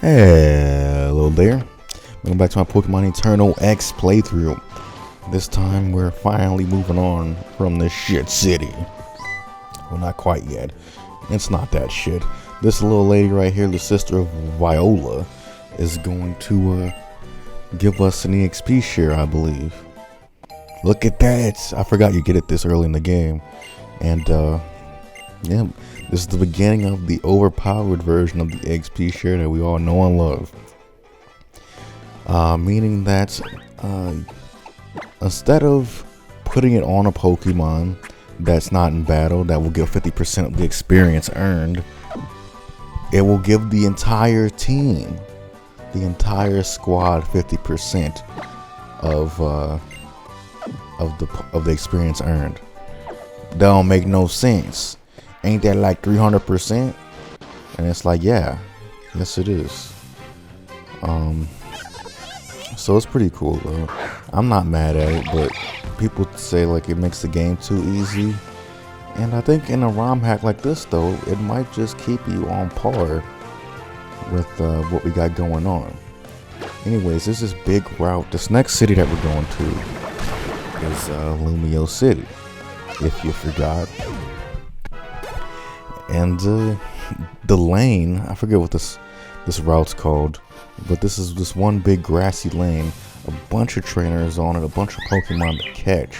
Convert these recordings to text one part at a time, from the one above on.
Hello there. Welcome back to my Pokemon Eternal X playthrough. This time we're finally moving on from this shit city. Well, not quite yet. It's not that shit. This little lady right here, the sister of Viola, is going to give us an EXP share, I believe. Look at that. I forgot you get it this early in the game. And yeah, this is the beginning of the overpowered version of the XP share that we all know and love. Meaning that instead of putting it on a Pokemon that's not in battle, that will give 50% of the experience earned, it will give the entire team, the entire squad, 50% of the experience earned. That don't make no sense. Ain't that like 300%? And it's like, yeah, yes it is. So it's pretty cool though. I'm not mad at it, but people say like it makes the game too easy. And I think in a ROM hack like this though, it might just keep you on par with what we got going on. Anyways, this is big route. This next city that we're going to is Lumio City, if you forgot. And the lane, I forget what this route's called, but this is this one big grassy lane, a bunch of trainers on it, a bunch of Pokemon to catch.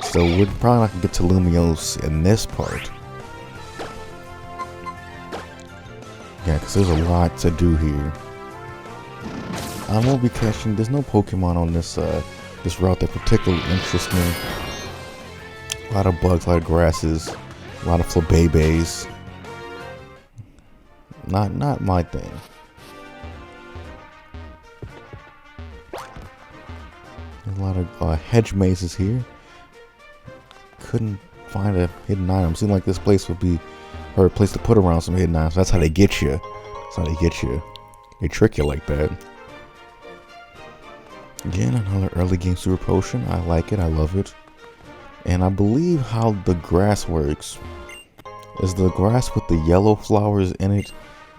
So we're probably not gonna get to Lumiose in this part. Yeah, because there's a lot to do here. I won't be catching, there's no Pokemon on this this route that particularly interests me. A lot of bugs, a lot of grasses, a lot of Flabébés. Not my thing. There's a lot of hedge mazes here. Couldn't find a hidden item. Seemed like this place would be a place to put around some hidden items. That's how they get you. That's how they get you. They trick you like that. Again, another early game super potion. I like it. I love it. And I believe how the grass works is the grass with the yellow flowers in it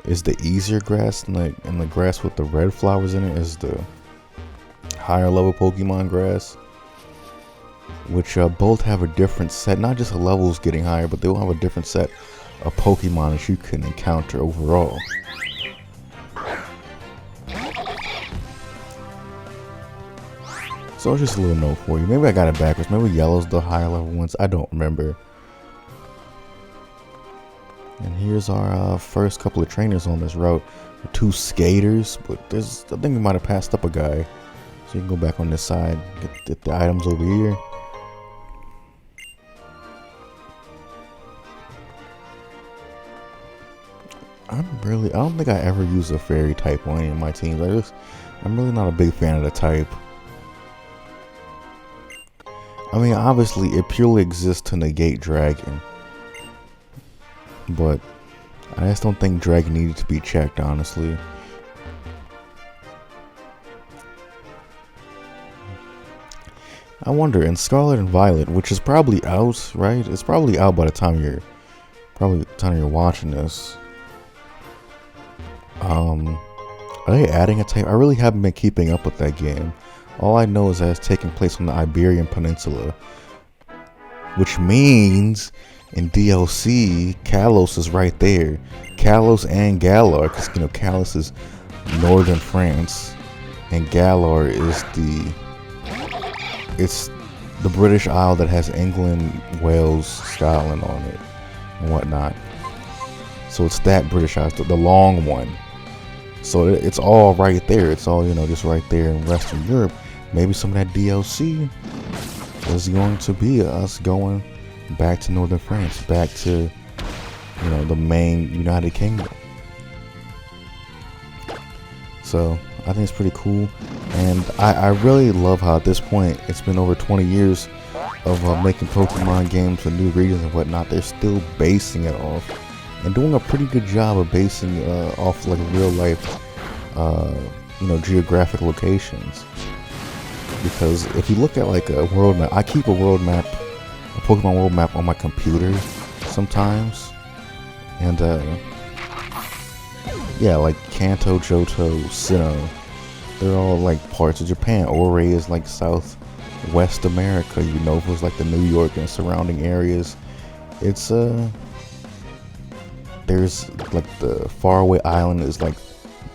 is the easier grass, and the grass with the red flowers in it is the higher level Pokemon grass, which both have a different set, not just the levels getting higher, but they will have a different set of Pokemon that you can encounter overall. So just a little note for you. Maybe I got it backwards. Maybe yellow's the higher level ones. I don't remember. And here's our first couple of trainers on this route. 2 skaters, but I think we might have passed up a guy. So you can go back on this side, get the items over here. I don't think I ever use a fairy type on any of my teams. I'm really not a big fan of the type. I mean, obviously, it purely exists to negate Dragon. But I just don't think Dragon needed to be checked, honestly. I wonder, in Scarlet and Violet, which is probably out, right? It's probably out by the time you're watching this. Are they adding a type? I really haven't been keeping up with that game. All I know is that it's taking place on the Iberian Peninsula, which means in DLC, Kalos is right there. Kalos and Galar, because you know Kalos is northern France, and Galar is the British Isle that has England, Wales, Scotland on it, and whatnot. So it's that British Isle, the long one. So it's all right there. It's all, you know, just right there in Western Europe. Maybe some of that DLC is going to be us going back to Northern France, back to, you know, the main United Kingdom. So I think it's pretty cool, and I really love how at this point it's been over 20 years of making Pokemon games for new regions and whatnot. They're still basing it off and doing a pretty good job of basing off like real life, you know, geographic locations. Because if you look at like a world map, I keep a world map, a Pokemon world map on my computer sometimes, and Yeah, like Kanto, Johto, Sinnoh. They're all like parts of Japan. Ore is like Southwest America. Unova is like the New York and surrounding areas. It's there's like the faraway island is like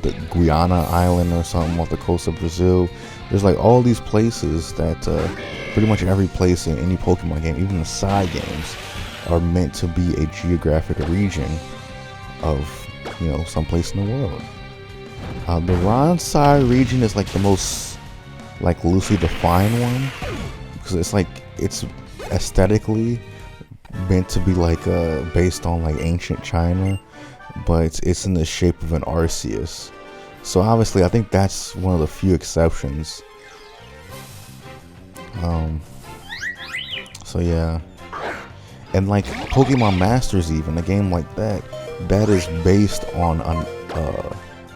the Guiana Island or something off the coast of Brazil. There's like all these places that pretty much every place in any Pokemon game, even the side games, are meant to be a geographic region of, you know, someplace in the world. The Ronsai region is like the most like loosely defined one because it's like it's aesthetically meant to be like based on like ancient China, but it's in the shape of an Arceus. So obviously I think that's one of the few exceptions. So yeah. And like Pokemon Masters, even a game like that is based on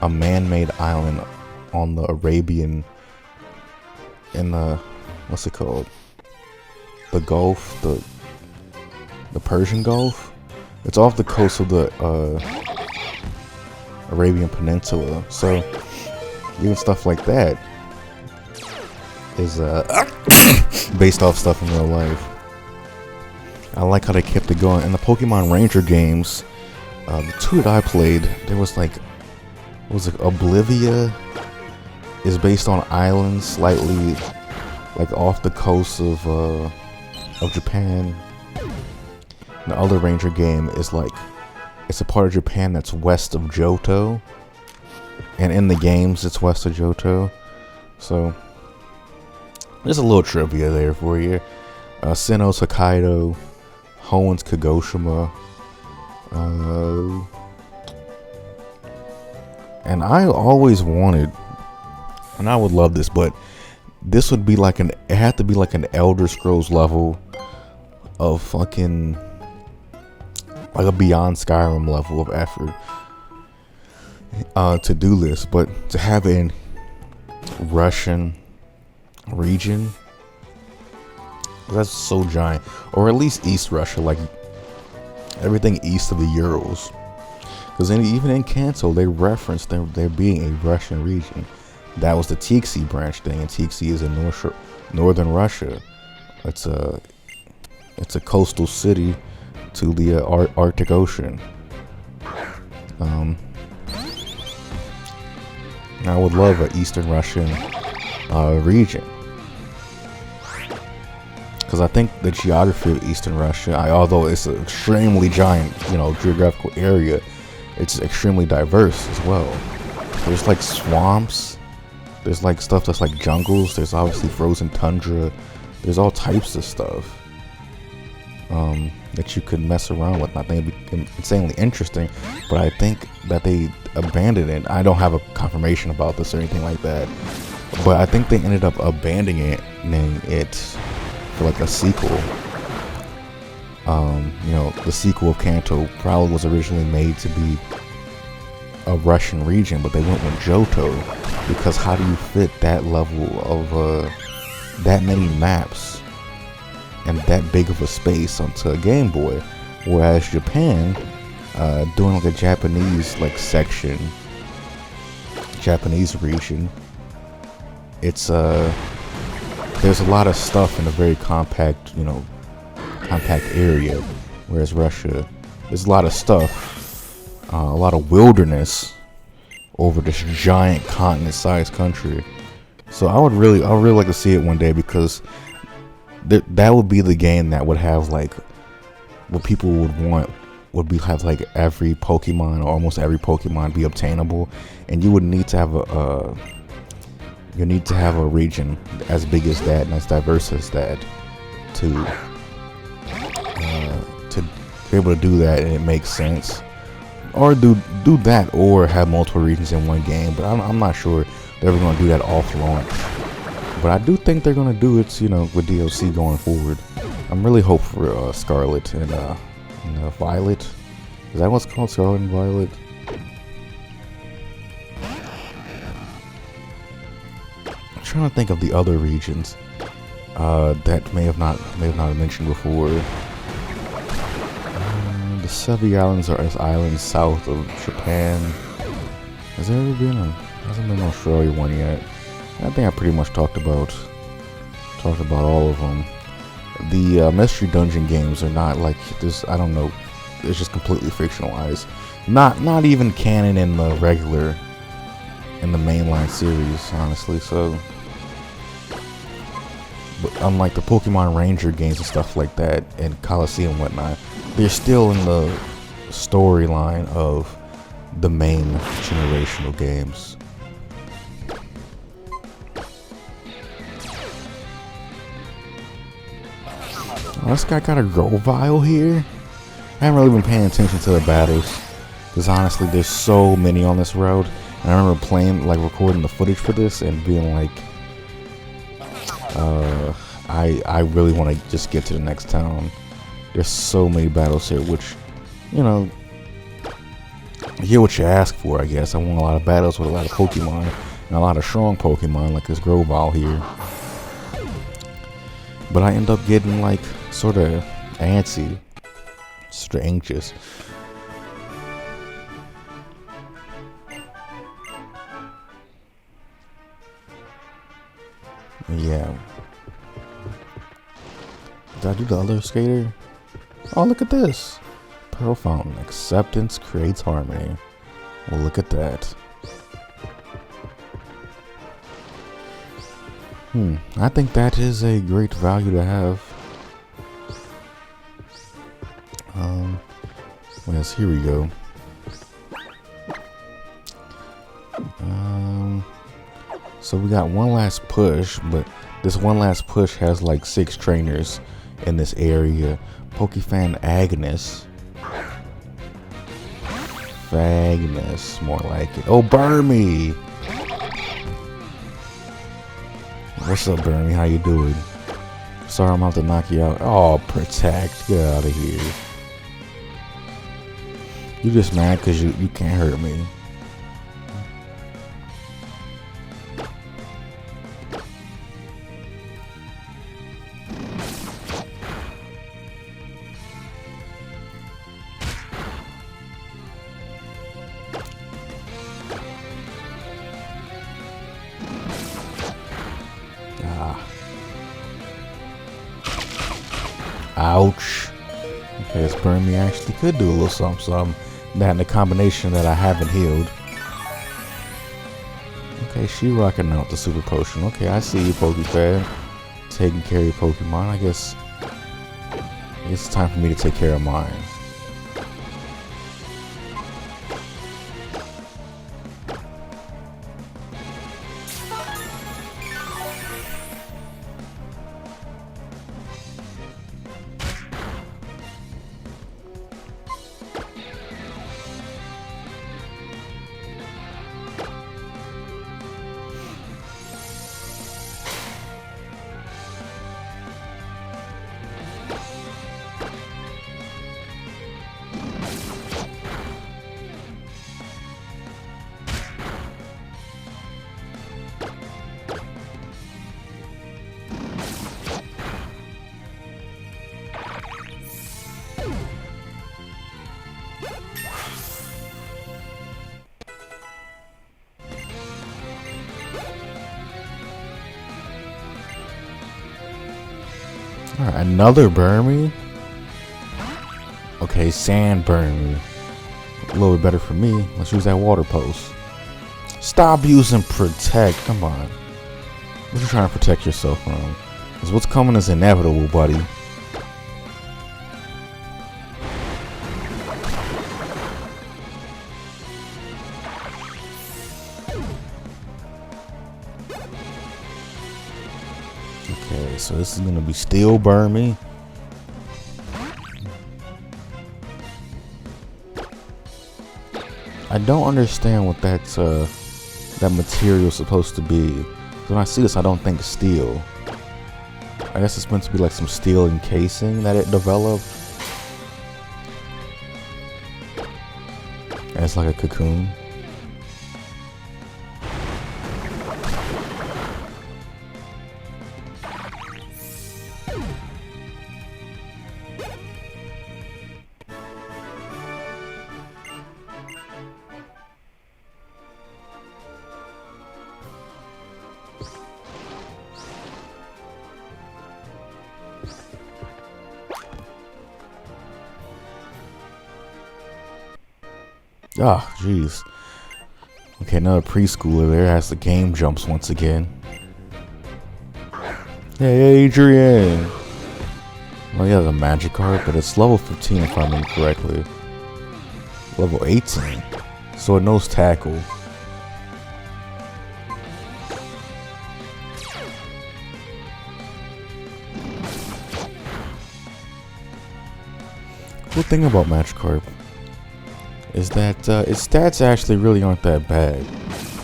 a man-made island on the Arabian, in the, what's it called, the Gulf, the Persian Gulf. It's off the coast of the Arabian Peninsula. So even stuff like that is based off stuff in real life. I like how they kept it going. In the Pokemon Ranger games, the two that I played, there was like, what was it, Oblivia is based on islands slightly like off the coast of Japan. The other Ranger game is like, it's a part of Japan that's west of Johto, and in the games it's west of Johto. So there's a little trivia there for you. Sinnoh's Hokkaido, Hoenn Kagoshima, and I always wanted, and I would love this, but this would be like it had to be like an Elder Scrolls level of fucking, like a Beyond Skyrim level of effort to do this, but to have a Russian region, that's so giant, or at least East Russia, like everything east of the Urals, because even in Kanto they referenced there being a Russian region. That was the Tixi branch thing, and Tixi is in northern Russia. It's a coastal city to the Arctic Ocean. I would love an Eastern Russian region, because I think the geography of Eastern Russia, although it's an extremely giant, you know, geographical area, it's extremely diverse as well. There's like swamps, there's like stuff that's like jungles, there's obviously frozen tundra, there's all types of stuff that you could mess around with. I think it'd be insanely interesting, but I think that they abandoned it. I don't have a confirmation about this or anything like that, but I think they ended up abandoning it for like a sequel. You know, the sequel of Kanto probably was originally made to be a Russian region, but they went with Johto, because how do you fit that level of that many maps and that big of a space onto a Game Boy? Whereas Japan, doing like a Japanese like section, Japanese region, it's there's a lot of stuff in a very compact, you know, compact area. Whereas Russia, there's a lot of stuff, a lot of wilderness over this giant continent-sized country. So I would really like to see it one day, because that would be the game that would have like what people would want, would be have like every Pokemon, or almost every Pokemon, be obtainable, and you would need to have a region as big as that and as diverse as that to be able to do that, and it makes sense. Or do that, or have multiple regions in one game. But I'm not sure they're ever going to do that off launch. But I do think they're going to do it, you know, with DLC going forward. I'm really hopeful for Scarlet and Violet. Is that what's called, Scarlet and Violet? I'm trying to think of the other regions that may have not mentioned before. The Sevi Islands are islands south of Japan. Has there ever been hasn't been an Australia one yet? I think I pretty much talked about all of them. The mystery dungeon games are not like this. I don't know. It's just completely fictionalized. Not even canon in the mainline series, honestly. So, but unlike the Pokemon Ranger games and stuff like that, and Coliseum and whatnot, they're still in the storyline of the main generational games. Oh, this guy got a Grovyle here. I haven't really been paying attention to the battles because honestly, there's so many on this road. And I remember playing, like recording the footage for this and being like, I really want to just get to the next town. There's so many battles here, which, you know, you hear what you ask for, I guess. I want a lot of battles with a lot of Pokemon and a lot of strong Pokemon like this Grovyle here. But I end up getting like sort of antsy, sort of anxious. Yeah. Did I do the other skater? Oh, look at this. Pearl Fountain. Acceptance creates harmony. Well, look at that. I think that is a great value to have. Yes, here we go. So we got one last push, but this one last push has like 6 trainers in this area. Pokefan Agnes. Fagnus, more like it. Oh, Burmy! What's up, Burmy? How you doing? Sorry, I'm about to knock you out. Oh, Protect. Get out of here. You just mad because you can't hurt me. Ouch. Okay, this Burmy actually could do a little something. That and the combination that I haven't healed. Okay, she rocking out the super potion. Okay, I see you, Pokefan. Taking care of your Pokemon. I guess it's time for me to take care of mine. Alright, another Burmy. Okay, Sand Burmy. A little bit better for me. Let's use that water post. Stop using Protect. Come on. What are you trying to protect yourself from? Because what's coming is inevitable, buddy. Okay, so this is gonna be Steel Burmy. I don't understand what that's that material is supposed to be. When I see this, I don't think steel. I guess it's meant to be like some steel encasing that it developed. And it's like a cocoon. Ah, jeez. Okay, another preschooler there has the game jumps once again. Hey, Adrian! Well, yeah, the magic card, but it's level 15 if I remember correctly. Level 18. So it knows tackle. Cool thing about Magikarp is that its stats actually really aren't that bad.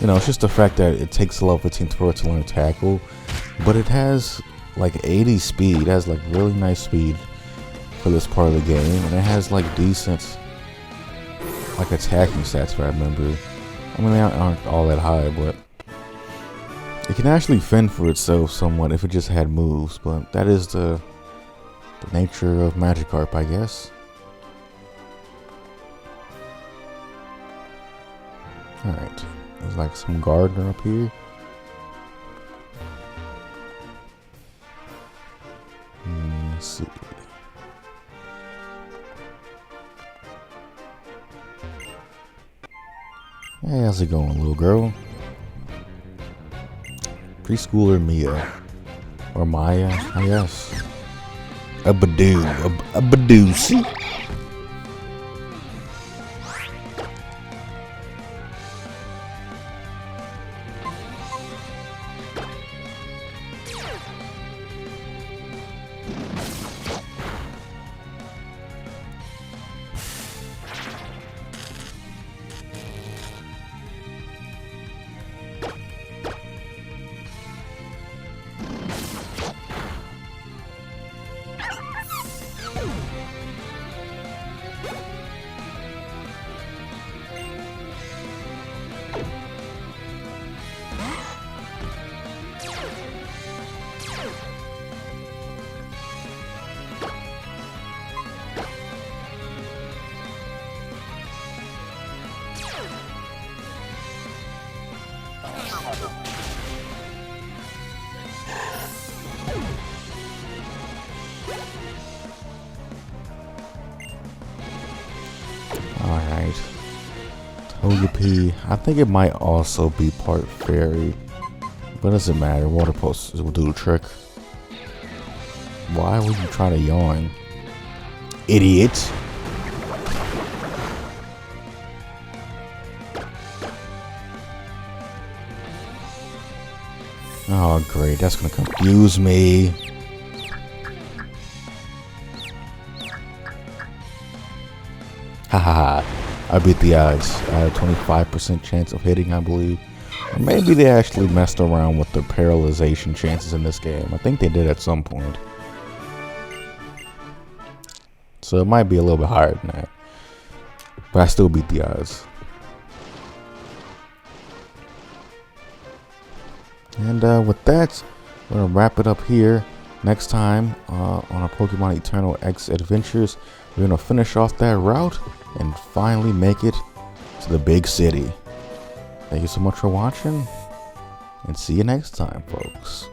You know, it's just the fact that it takes a level 15 for it to learn tackle, but it has like 80 speed. It has like really nice speed for this part of the game, and it has like decent like attacking stats if I remember. I mean, they aren't all that high, but it can actually fend for itself somewhat if it just had moves, but that is the nature of Magikarp, I guess. Alright, there's like some gardener up here. Let's see. Hey, how's it going, little girl? Preschooler Mia. Or Maya, I guess. A Badoo. A Badoo, see? Alright. Togepi. I think it might also be part fairy. But it doesn't matter. Water pulse will do the trick. Why would you try to yawn? Idiot. Oh great, that's gonna confuse me. Haha, I beat the odds. I had a 25% chance of hitting, I believe. Or maybe they actually messed around with the paralyzation chances in this game. I think they did at some point. So it might be a little bit higher than that. But I still beat the odds. And with that, we're going to wrap it up here. Next time on our Pokemon Eternal X Adventures, we're going to finish off that route and finally make it to the big city. Thank you so much for watching, and see you next time, folks.